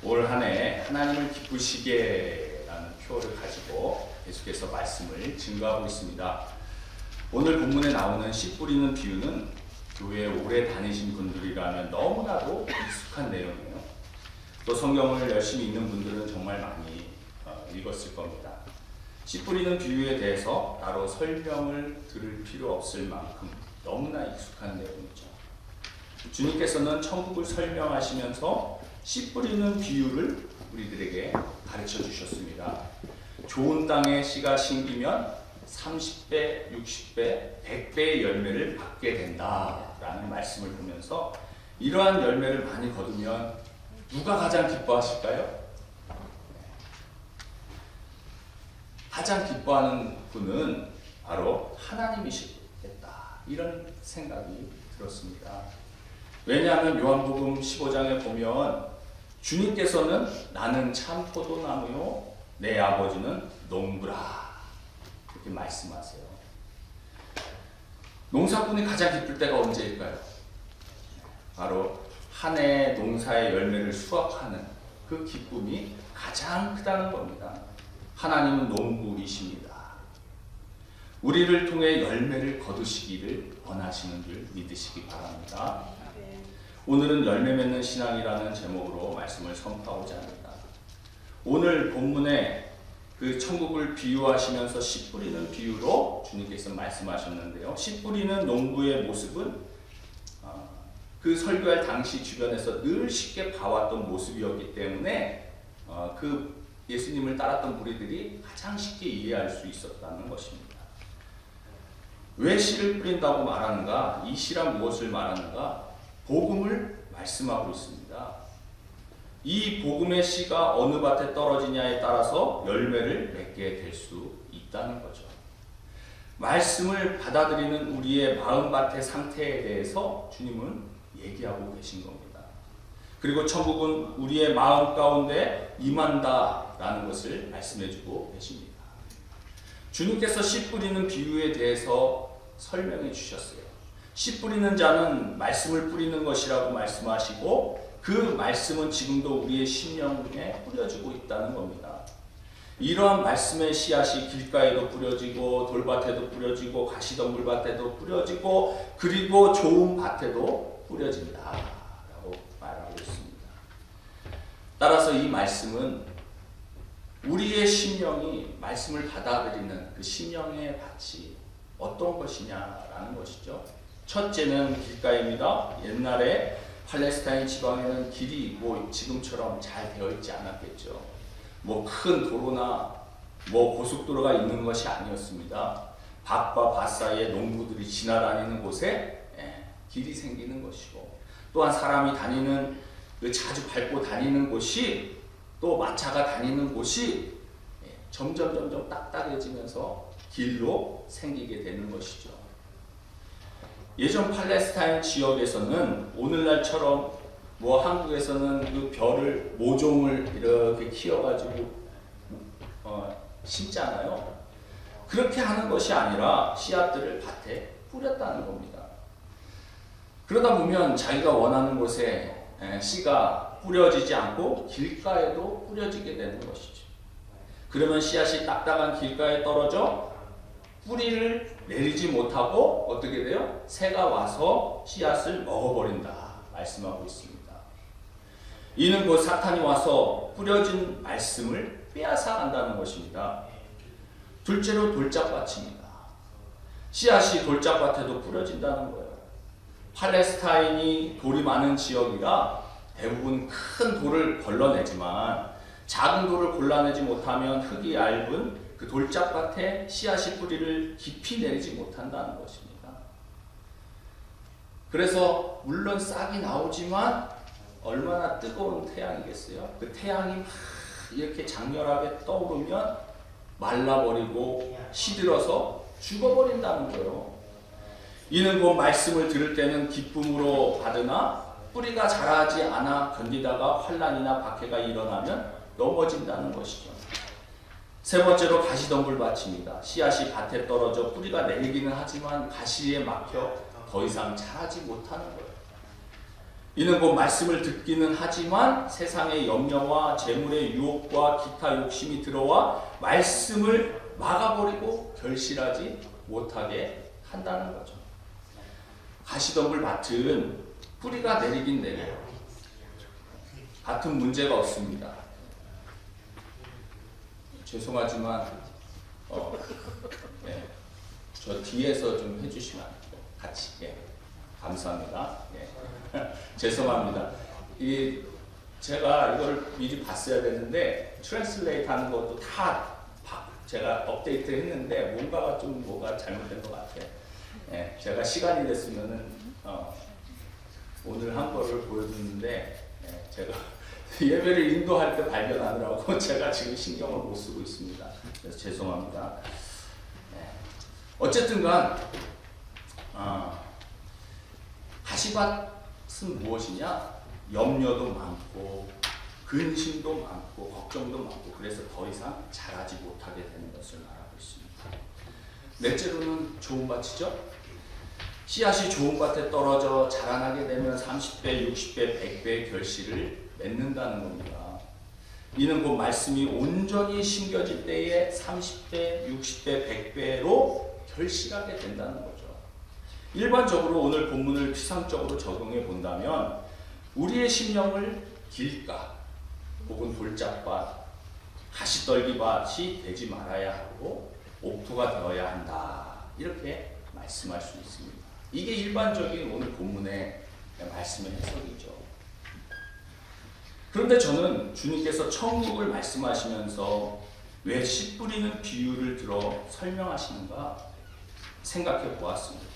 올 한 해 하나님을 기쁘시게라는 표어를 가지고 계속해서 말씀을 증거하고 있습니다. 오늘 본문에 나오는 씨 뿌리는 비유는 교회에 오래 다니신 분들이라면 너무나도 익숙한 내용이에요. 또 성경을 열심히 읽는 분들은 정말 많이 읽었을 겁니다. 씨 뿌리는 비유에 대해서 따로 설명을 들을 필요 없을 만큼 너무나 익숙한 내용이죠. 주님께서는 천국을 설명하시면서 씨 뿌리는 비유를 우리들에게 가르쳐 주셨습니다. 좋은 땅에 씨가 심기면 30배, 60배, 100배의 열매를 받게 된다라는 말씀을 보면서 이러한 열매를 많이 거두면 누가 가장 기뻐하실까요? 가장 기뻐하는 분은 바로 하나님이시겠다. 이런 생각이 들었습니다. 왜냐하면 요한복음 15장에 보면 주님께서는 나는 참 포도나무요 내 아버지는 농부라 이렇게 말씀하세요. 농사꾼이 가장 기쁠 때가 언제일까요? 바로 한 해 농사의 열매를 수확하는 그 기쁨이 가장 크다는 겁니다. 하나님은 농부이십니다. 우리를 통해 열매를 거두시기를 원하시는 줄 믿으시기 바랍니다. 오늘은 열매 맺는 신앙이라는 제목으로 말씀을 선포하고자 합니다. 오늘 본문에 그 천국을 비유하시면서 씨 뿌리는 비유로 주님께서 말씀하셨는데요. 씨 뿌리는 농부의 모습은 그 설교할 당시 주변에서 늘 쉽게 봐왔던 모습이었기 때문에 그 예수님을 따랐던 무리들이 가장 쉽게 이해할 수 있었다는 것입니다. 왜 씨를 뿌린다고 말하는가? 이 씨란 무엇을 말하는가? 복음을 말씀하고 있습니다. 이 복음의 씨가 어느 밭에 떨어지냐에 따라서 열매를 맺게 될 수 있다는 거죠. 말씀을 받아들이는 우리의 마음밭의 상태에 대해서 주님은 얘기하고 계신 겁니다. 그리고 천국은 우리의 마음 가운데 임한다라는 것을 말씀해주고 계십니다. 주님께서 씨 뿌리는 비유에 대해서 설명해 주셨어요. 씨 뿌리는 자는 말씀을 뿌리는 것이라고 말씀하시고 그 말씀은 지금도 우리의 심령에 뿌려지고 있다는 겁니다. 이러한 말씀의 씨앗이 길가에도 뿌려지고 돌밭에도 뿌려지고 가시덤불밭에도 뿌려지고 그리고 좋은 밭에도 뿌려진다라고 말하고 있습니다. 따라서 이 말씀은 우리의 심령이 말씀을 받아들이는 그 심령의 밭이 어떤 것이냐라는 것이죠. 첫째는 길가입니다. 옛날에 팔레스타인 지방에는 길이 지금처럼 잘 되어 있지 않았겠죠. 큰 도로나 고속도로가 있는 것이 아니었습니다. 밭과 밭 사이에 농부들이 지나다니는 곳에 길이 생기는 것이고 또한 사람이 다니는 자주 밟고 다니는 곳이 또 마차가 다니는 곳이 점점 딱딱해지면서 길로 생기게 되는 것이죠. 예전 팔레스타인 지역에서는 오늘날처럼 한국에서는 그 벼를 모종을 이렇게 키워가지고 심잖아요. 그렇게 하는 것이 아니라 씨앗들을 밭에 뿌렸다는 겁니다. 그러다 보면 자기가 원하는 곳에 씨가 뿌려지지 않고 길가에도 뿌려지게 되는 것이죠. 그러면 씨앗이 딱딱한 길가에 떨어져 뿌리를 내리지 못하고 어떻게 돼요? 새가 와서 씨앗을 먹어버린다 말씀하고 있습니다. 이는 곧 사탄이 와서 뿌려진 말씀을 빼앗아 간다는 것입니다. 둘째로 돌짝밭입니다. 씨앗이 돌짝밭에도 뿌려진다는 거예요. 팔레스타인이 돌이 많은 지역이라 대부분 큰 돌을 걸러내지만 작은 돌을 골라내지 못하면 흙이 얇은 그 돌짝밭에 씨앗이 뿌리를 깊이 내리지 못한다는 것입니다. 그래서 물론 싹이 나오지만 얼마나 뜨거운 태양이겠어요? 그 태양이 막 이렇게 장렬하게 떠오르면 말라버리고 시들어서 죽어버린다는 거예요. 이는 그 말씀을 들을 때는 기쁨으로 받으나 뿌리가 자라지 않아 견디다가 환난이나 박해가 일어나면 넘어진다는 것이죠. 세 번째로 가시덤불밭입니다. 씨앗이 밭에 떨어져 뿌리가 내리기는 하지만 가시에 막혀 더 이상 자라지 못하는 거예요. 이는 곧 말씀을 듣기는 하지만 세상의 염려와 재물의 유혹과 기타 욕심이 들어와 말씀을 막아버리고 결실하지 못하게 한다는 거죠. 가시덤불 밭은 뿌리가 내리긴 내려요. 밭은 문제가 없습니다. 죄송하지만 예, 저 뒤에서 좀 해주시면 안 돼요? 같이. 예. 감사합니다. 예. 죄송합니다. 제가 이걸 미리 봤어야 되는데 트랜슬레이트 하는 것도 다 제가 업데이트 했는데 뭐가 잘못된 것 같아요. 예. 제가 시간이 됐으면은 오늘 한 거를 보여줬는데 제가 예배를 인도할 때 발견하느라고 제가 지금 신경을 못 쓰고 있습니다. 그래서 죄송합니다. 어쨌든간 가시밭은 무엇이냐? 염려도 많고 근심도 많고 걱정도 많고 그래서 더 이상 자라지 못하게 되는 것을 말하고 있습니다. 넷째로는 좋은 밭이죠. 씨앗이 좋은 밭에 떨어져 자라나게 되면 30배, 60배, 100배의 결실을 맺는다는 겁니다. 이는 곧 말씀이 온전히 심겨질 때에 30배, 60배, 100배로 결실하게 된다는 거죠. 일반적으로 오늘 본문을 피상적으로 적용해 본다면 우리의 심령을 길가 혹은 돌짝밭, 가시떨기밭이 되지 말아야 하고 옥토가 되어야 한다. 이렇게 말씀할 수 있습니다. 이게 일반적인 오늘 본문의 말씀의 해석이죠. 그런데 저는 주님께서 천국을 말씀하시면서 왜 씨 뿌리는 비유를 들어 설명하시는가 생각해 보았습니다.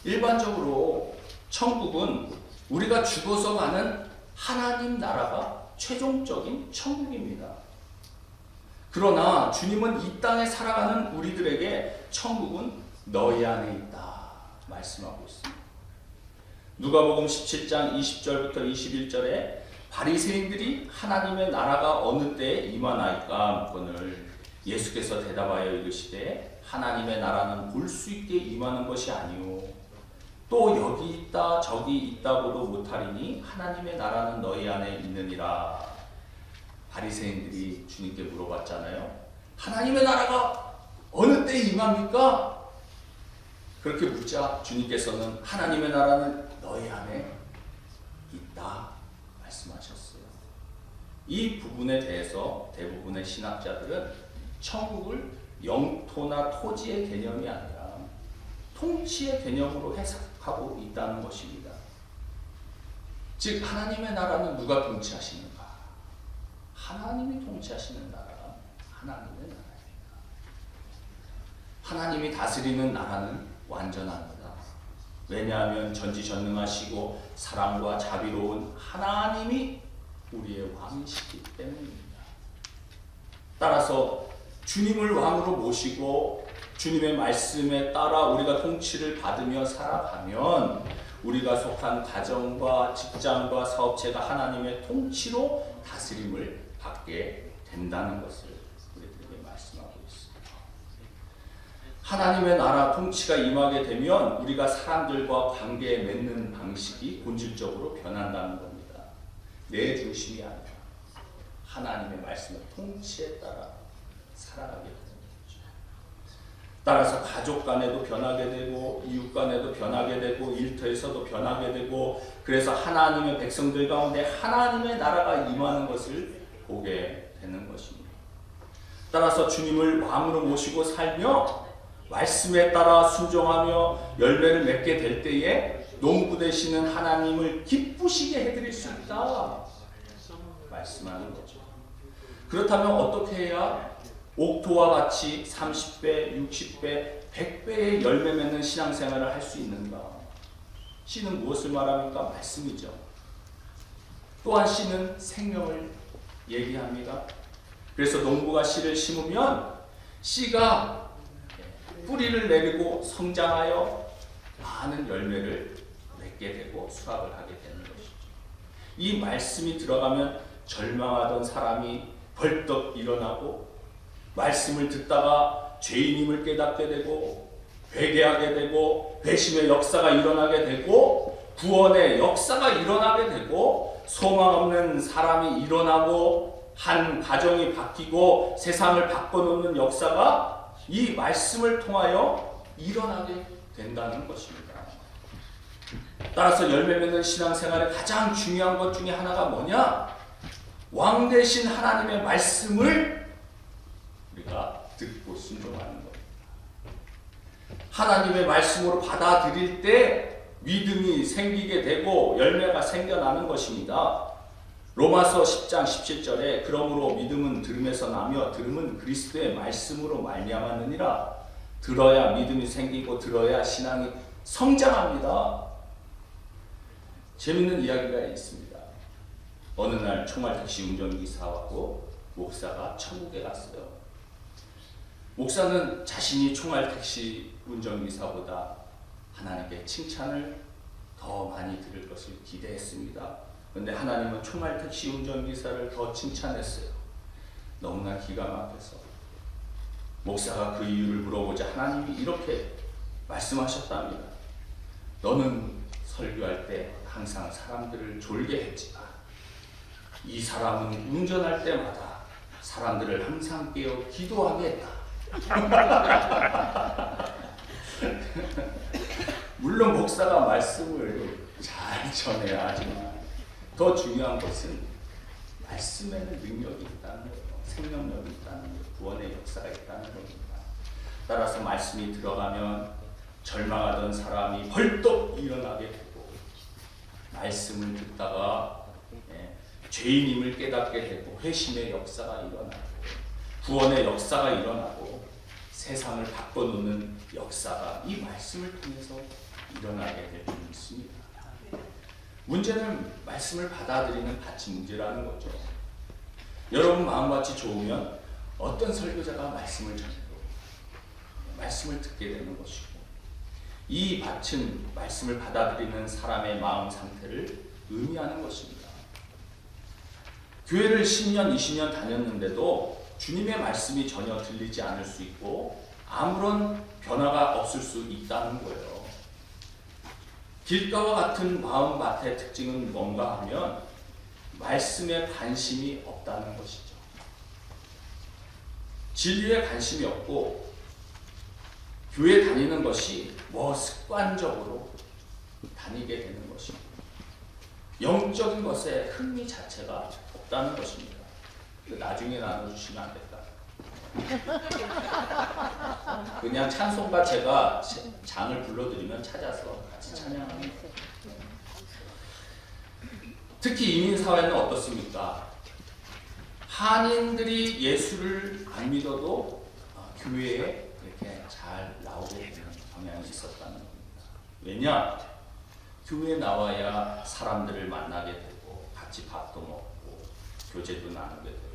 일반적으로 천국은 우리가 죽어서 가는 하나님 나라가 최종적인 천국입니다. 그러나 주님은 이 땅에 살아가는 우리들에게 천국은 너희 안에 있다 말씀하고 있습니다. 누가복음 17장 20절부터 21절에 바리새인들이 하나님의 나라가 어느 때에 임하나이까 묻거늘 예수께서 대답하여 이르시되 하나님의 나라는 볼 수 있게 임하는 것이 아니요 또 여기 있다 저기 있다고도 못하리니 하나님의 나라는 너희 안에 있느니라. 바리새인들이 주님께 물어봤잖아요. 하나님의 나라가 어느 때에 임합니까? 그렇게 묻자 주님께서는 하나님의 나라는 너희 안에 있다 말씀하셨어요. 이 부분에 대해서 대부분의 신학자들은 천국을 영토나 토지의 개념이 아니라 통치의 개념으로 해석하고 있다는 것입니다. 즉 하나님의 나라는 누가 통치하시는가? 하나님이 통치하시는 나라가 하나님의 나라입니다. 하나님이 다스리는 나라는 완전합니다. 왜냐하면 전지전능하시고 사랑과 자비로운 하나님이 우리의 왕이시기 때문입니다. 따라서 주님을 왕으로 모시고 주님의 말씀에 따라 우리가 통치를 받으며 살아가면 우리가 속한 가정과 직장과 사업체가 하나님의 통치로 다스림을 받게 된다는 것을 우리들에게 말씀하고 있습니다. 하나님의 나라 통치가 임하게 되면 우리가 사람들과 관계 맺는 방식이 본질적으로 변한다는 겁니다. 내 중심이 아니라 하나님의 말씀의 통치에 따라 살아가게 되는 거죠. 따라서 가족 간에도 변하게 되고 이웃 간에도 변하게 되고 일터에서도 변하게 되고 그래서 하나님의 백성들 가운데 하나님의 나라가 임하는 것을 보게 되는 것입니다. 따라서 주님을 왕으로 모시고 살며 말씀에 따라 순종하며 열매를 맺게 될 때에 농부 되시는 하나님을 기쁘시게 해드릴 수 있다 말씀하는 거죠. 그렇다면 어떻게 해야 옥토와 같이 30배, 60배, 100배의 열매 맺는 신앙생활을 할 수 있는가? 씨는 무엇을 말합니까? 말씀이죠. 또한 씨는 생명을 얘기합니다. 그래서 농부가 씨를 심으면 씨가 뿌리를 내리고 성장하여 많은 열매를 맺게 되고 수확을 하게 되는 것이죠. 이 말씀이 들어가면 절망하던 사람이 벌떡 일어나고 말씀을 듣다가 죄인임을 깨닫게 되고 회개하게 되고 회심의 역사가 일어나게 되고 구원의 역사가 일어나게 되고 소망 없는 사람이 일어나고 한 가정이 바뀌고 세상을 바꿔놓는 역사가 이 말씀을 통하여 일어나게 된다는 것입니다. 따라서 열매 맺는 신앙생활의 가장 중요한 것 중에 하나가 뭐냐? 왕 대신 하나님의 말씀을 우리가 듣고 순종하는 겁니다. 하나님의 말씀으로 받아들일 때 믿음이 생기게 되고 열매가 생겨나는 것입니다. 로마서 10장 17절에 그러므로 믿음은 들음에서 나며 들음은 그리스도의 말씀으로 말미암았느니라. 들어야 믿음이 생기고 들어야 신앙이 성장합니다. 재밌는 이야기가 있습니다. 어느 날 총알택시 운전기사하고 목사가 천국에 갔어요. 목사는 자신이 총알택시 운전기사보다 하나님께 칭찬을 더 많이 들을 것을 기대했습니다. 그런데 하나님은 총알택시 운전기사를 더 칭찬했어요. 너무나 기가 막혀서 목사가 그 이유를 물어보자 하나님이 이렇게 말씀하셨답니다. 너는 설교할 때 항상 사람들을 졸게 했지만 이 사람은 운전할 때마다 사람들을 항상 깨워 기도하게 했다. 물론 목사가 말씀을 잘 전해야 하지만 더 중요한 것은 말씀에는 능력이 있다는 거예요. 생명력이 있다는 거예요. 구원의 역사가 있다는 겁니다. 따라서 말씀이 들어가면 절망하던 사람이 벌떡 일어나게 되고 말씀을 듣다가 죄인임을 깨닫게 되고 회심의 역사가 일어나고 구원의 역사가 일어나고 세상을 바꿔놓는 역사가 이 말씀을 통해서 일어나게 될 줄 믿습니다. 문제는 말씀을 받아들이는 가치 문제라는 거죠. 여러분 마음같이 좋으면 어떤 설교자가 말씀을 전해도 말씀을 듣게 되는 것이고 이 밭은 말씀을 받아들이는 사람의 마음 상태를 의미하는 것입니다. 교회를 10년, 20년 다녔는데도 주님의 말씀이 전혀 들리지 않을 수 있고 아무런 변화가 없을 수 있다는 거예요. 길가와 같은 마음밭의 특징은 뭔가 하면 말씀에 관심이 없다는 것이죠. 진리에 관심이 없고 교회 다니는 것이 습관적으로 다니게 되는 것입니다. 영적인 것에 흥미 자체가 없다는 것입니다. 나중에 나눠주시면 안 될까? 그냥 찬송가 제가 장을 불러드리면 찾아서 같이 찬양합니다. 특히 이민사회는 어떻습니까? 한인들이 예수를 안 믿어도 교회에 이렇게 잘 나오게 되는 경향이 있었다는 겁니다. 왜냐? 교회에 나와야 사람들을 만나게 되고 같이 밥도 먹고 교제도 나누게 되고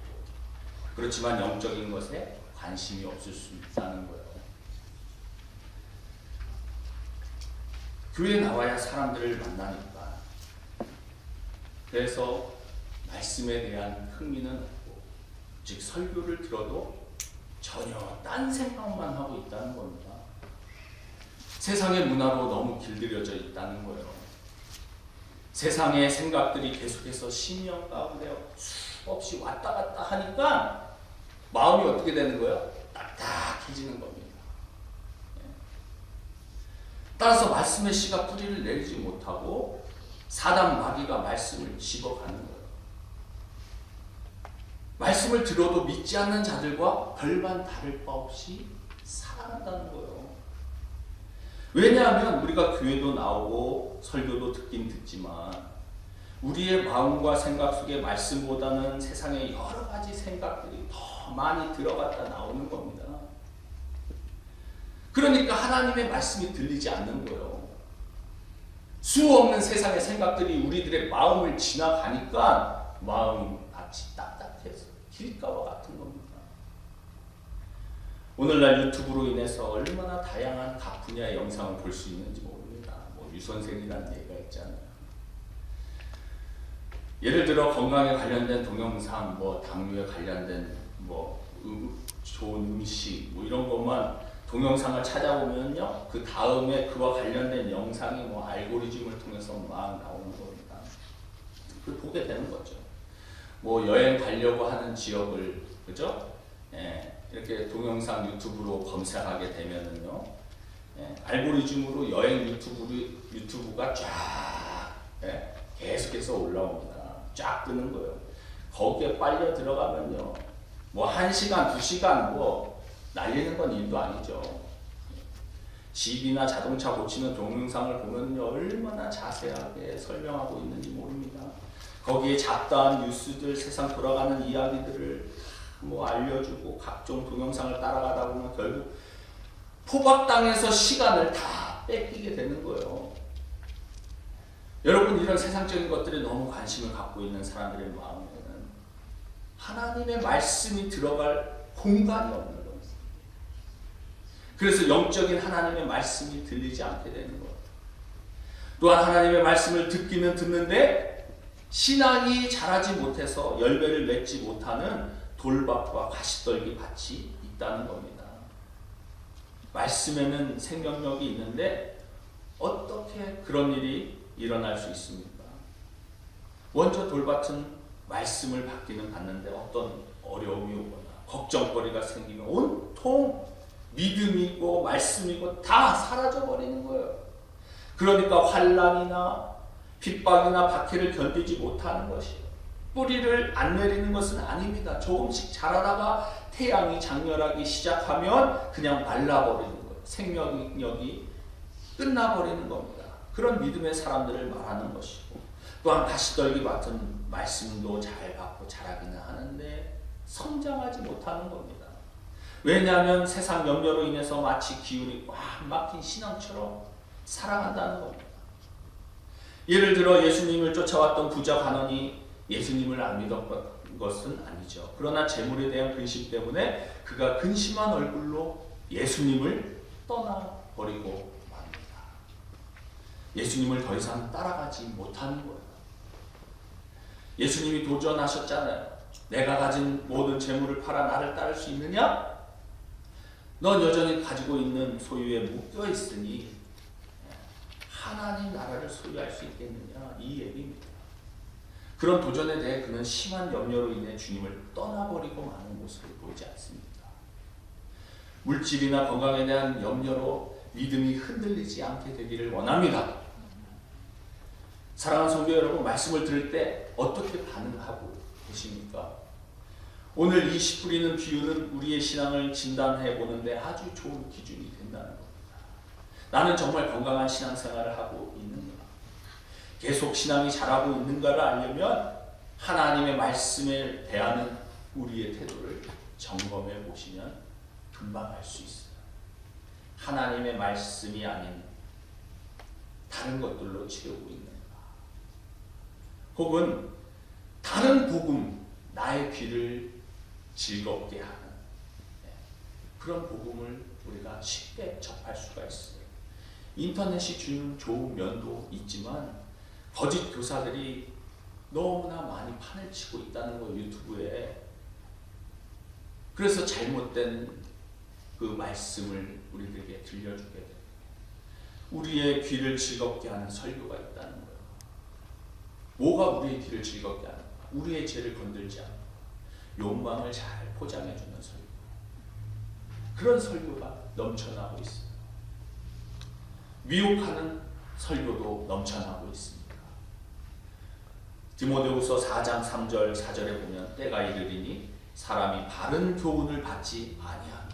그렇지만 영적인 것에 관심이 없을 수 있다는 거예요. 교회에 나와야 사람들을 만나니까 그래서 말씀에 대한 흥미는 없고 즉 설교를 들어도 전혀 딴 생각만 하고 있다는 겁니다. 세상의 문화로 너무 길들여져 있다는 거예요. 세상의 생각들이 계속해서 심령 가운데 수없이 왔다 갔다 하니까 마음이 어떻게 되는 거예요? 딱딱해지는 겁니다. 따라서 말씀의 씨가 뿌리를 내리지 못하고 사단 마귀가 말씀을 집어가는 거예요. 말씀을 들어도 믿지 않는 자들과 별반 다를 바 없이 살아간다는 거예요. 왜냐하면 우리가 교회도 나오고 설교도 듣긴 듣지만 우리의 마음과 생각 속에 말씀보다는 세상의 여러 가지 생각들이 더 많이 들어갔다 나오는 겁니다. 그러니까 하나님의 말씀이 들리지 않는 거예요. 수없는 세상의 생각들이 우리들의 마음을 지나가니까 마음이 마치 딱딱해서 길가와 같은 겁니다. 오늘날 유튜브로 인해서 얼마나 다양한 각 분야의 영상을 볼 수 있는지 모릅니다. 유선생이라는 얘기가 있잖아요. 예를 들어 건강에 관련된 동영상, 당뇨에 관련된 좋은 음식 이런 것만 동영상을 찾아보면요, 그 다음에 그와 관련된 영상이 뭐 알고리즘을 통해서 막 나오는 겁니다. 그 보게 되는 거죠. 뭐 여행 가려고 하는 지역을, 그죠? 예, 이렇게 동영상 유튜브로 검색하게 되면은요, 예, 알고리즘으로 여행 유튜브가 쫙, 예, 계속해서 올라옵니다. 쫙 뜨는 거예요. 거기에 빨려 들어가면요, 뭐 1시간, 2시간 뭐 날리는 건 일도 아니죠. 집이나 자동차 고치는 동영상을 보면요, 얼마나 자세하게 설명하고 있는지 모릅니다. 거기에 잡다한 뉴스들, 세상 돌아가는 이야기들을 뭐 알려주고 각종 동영상을 따라가다 보면 결국 포박당해서 시간을 다 뺏기게 되는 거예요. 여러분, 이런 세상적인 것들에 너무 관심을 갖고 있는 사람들의 마음에는 하나님의 말씀이 들어갈 공간이 없는 겁니다. 그래서 영적인 하나님의 말씀이 들리지 않게 되는 거예요. 또한 하나님의 말씀을 듣기는 듣는데 신앙이 자라지 못해서 열매를 맺지 못하는 돌밭과 가시떨기 밭이 있다는 겁니다. 말씀에는 생명력이 있는데 어떻게 그런 일이 일어날 수 있습니까? 먼저 돌밭은 말씀을 받기는 받는데 어떤 어려움이 오거나 걱정거리가 생기면 온통 믿음이고 말씀이고 다 사라져버리는 거예요. 그러니까 환난이나 핍박이나 박해를 견디지 못하는 것이에요. 뿌리를 안 내리는 것은 아닙니다. 조금씩 자라다가 태양이 장렬하기 시작하면 그냥 말라버리는 거예요. 생명력이 끝나버리는 겁니다. 그런 믿음의 사람들을 말하는 것이고, 또한 가시떨기 밭은 말씀도 잘 받고 자라기는 하는데 성장하지 못하는 겁니다. 왜냐하면 세상 염려로 인해서 마치 기운이 꽉 막힌 신앙처럼 살아간다는 겁니다. 예를 들어 예수님을 쫓아왔던 부자 간원이 예수님을 안 믿었던 것은 아니죠. 그러나 재물에 대한 근심 때문에 그가 근심한 얼굴로 예수님을 떠나버리고 맙니다. 예수님을 더 이상 따라가지 못하는 거예요. 예수님이 도전하셨잖아요. 내가 가진 모든 재물을 팔아 나를 따를 수 있느냐? 넌 여전히 가지고 있는 소유에 묶여 있으니 하나님 나라를 소유할 수 있겠느냐? 이 얘기입니다. 그런 도전에 대해 그는 심한 염려로 인해 주님을 떠나버리고 마는 모습을 보이지 않습니다. 물질이나 건강에 대한 염려로 믿음이 흔들리지 않게 되기를 원합니다. 사랑하는 성도 여러분, 말씀을 들을 때 어떻게 반응하고 계십니까? 오늘 이 씨 뿌리는 비유는 우리의 신앙을 진단해 보는데 아주 좋은 기준이 된다는 겁니다. 나는 정말 건강한 신앙생활을 하고 있는가? 계속 신앙이 자라고 있는가를 알려면 하나님의 말씀에 대하는 우리의 태도를 점검해 보시면 금방 알 수 있어요. 하나님의 말씀이 아닌 다른 것들로 채우고 있는가? 혹은 다른 복음, 나의 귀를 즐겁게 하는 그런 복음을 우리가 쉽게 접할 수가 있어요. 인터넷이 주는 좋은 면도 있지만 거짓 교사들이 너무나 많이 판을 치고 있다는 거예요, 유튜브에. 그래서 잘못된 그 말씀을 우리들에게 들려주게 돼요. 우리의 귀를 즐겁게 하는 설교가 있다는 거예요. 뭐가 우리의 귀를 즐겁게 하는가? 우리의 죄를 건들지 않고 욕망을 잘 포장해주는 설교. 그런 설교가 넘쳐나고 있어요. 미혹하는 설교도 넘쳐나고 있습니다. 디모데후서 4장 3절 4절에 보면 때가 이르리니 사람이 바른 교훈을 받지 아니하며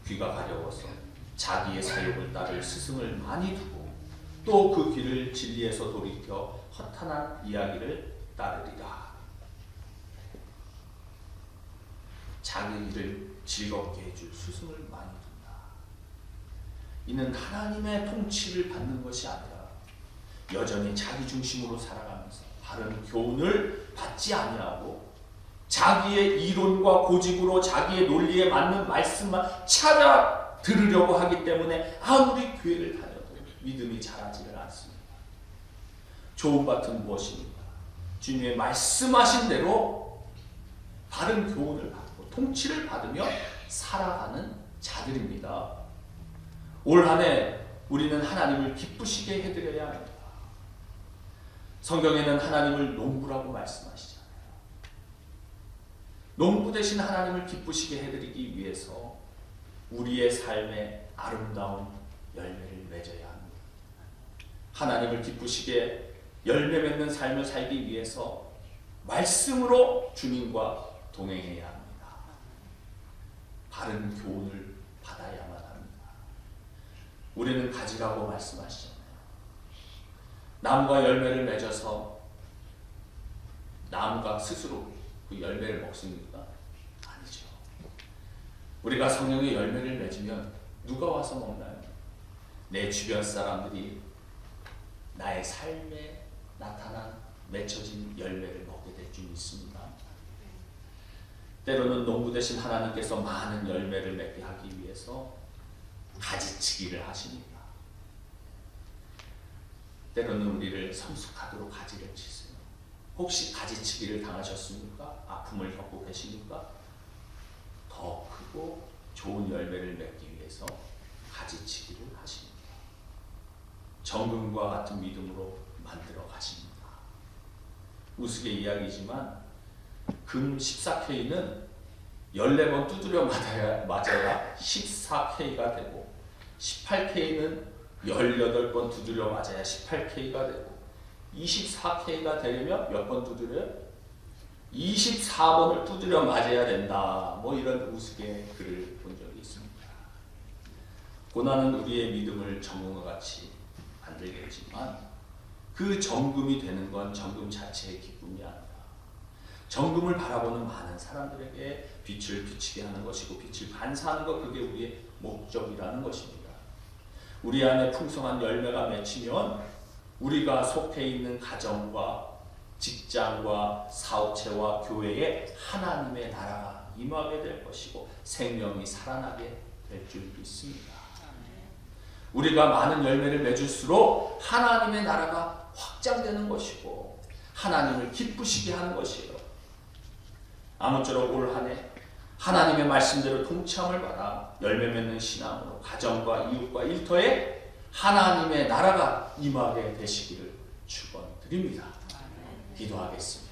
귀가 가려워서 자기의 사욕을 따를 스승을 많이 두고 또 그 귀를 진리에서 돌이켜 허탄한 이야기를 따르리라. 자기 일을 즐겁게 해줄 스승을 많이 둔다. 이는 하나님의 통치를 받는 것이 아니라 여전히 자기 중심으로 살아가면서 바른 교훈을 받지 아니하고 자기의 이론과 고집으로 자기의 논리에 맞는 말씀만 찾아 들으려고 하기 때문에 아무리 교회를 다녀도 믿음이 자라지를 않습니다. 좋은 밭은 무엇입니까? 주님의 말씀하신 대로 바른 교훈을 받고 통치를 받으며 살아가는 자들입니다. 올 한 해 우리는 하나님을 기쁘시게 해드려야 합니다. 성경에는 하나님을 농부라고 말씀하시잖아요. 농부 대신 하나님을 기쁘시게 해드리기 위해서 우리의 삶에 아름다운 열매를 맺어야 합니다. 하나님을 기쁘시게 열매 맺는 삶을 살기 위해서 말씀으로 주님과 동행해야 합니다. 바른 교훈을 받아야만 합니다. 우리는 가지라고 말씀하시잖아요. 나무가 열매를 맺어서 나무가 스스로 그 열매를 먹습니까? 아니죠. 우리가 성령의 열매를 맺으면 누가 와서 먹나요? 내 주변 사람들이 나의 삶에 나타난 맺혀진 열매를 먹게 될 줄 믿습니다. 때로는 농부 대신 하나님께서 많은 열매를 맺게 하기 위해서 가지치기를 하십니다. 때로는 우리를 성숙하도록 가지를 치세요. 혹시 가지치기를 당하셨습니까? 아픔을 겪고 계십니까? 더 크고 좋은 열매를 맺기 위해서 가지치기를 하십니다. 정금과 같은 믿음으로 만들어 가십니다. 우스개 이야기지만 금 14K는 14번 두드려 맞아야 14K가 되고 18K는 18번 두드려 맞아야 18K가 되고 24K가 되려면 몇 번 두드려요? 24번을 두드려 맞아야 된다. 뭐 이런 우스개 글을 본 적이 있습니다. 고난은 우리의 믿음을 정금과 같이 만들겠지만 그 정금이 되는 건 정금 자체의 기쁨이 아니라 정금을 바라보는 많은 사람들에게 빛을 비치게 하는 것이고 빛을 반사하는 것, 그게 우리의 목적이라는 것입니다. 우리 안에 풍성한 열매가 맺히면 우리가 속해 있는 가정과 직장과 사업체와 교회에 하나님의 나라가 임하게 될 것이고 생명이 살아나게 될 줄 믿습니다. 우리가 많은 열매를 맺을수록 하나님의 나라가 확장되는 것이고 하나님을 기쁘시게 하는 것이에요. 아무쪼록 올 한 해 하나님의 말씀대로 통참을 받아 열매 맺는 신앙으로 가정과 이웃과 일터에 하나님의 나라가 임하게 되시기를 축원드립니다. 기도하겠습니다.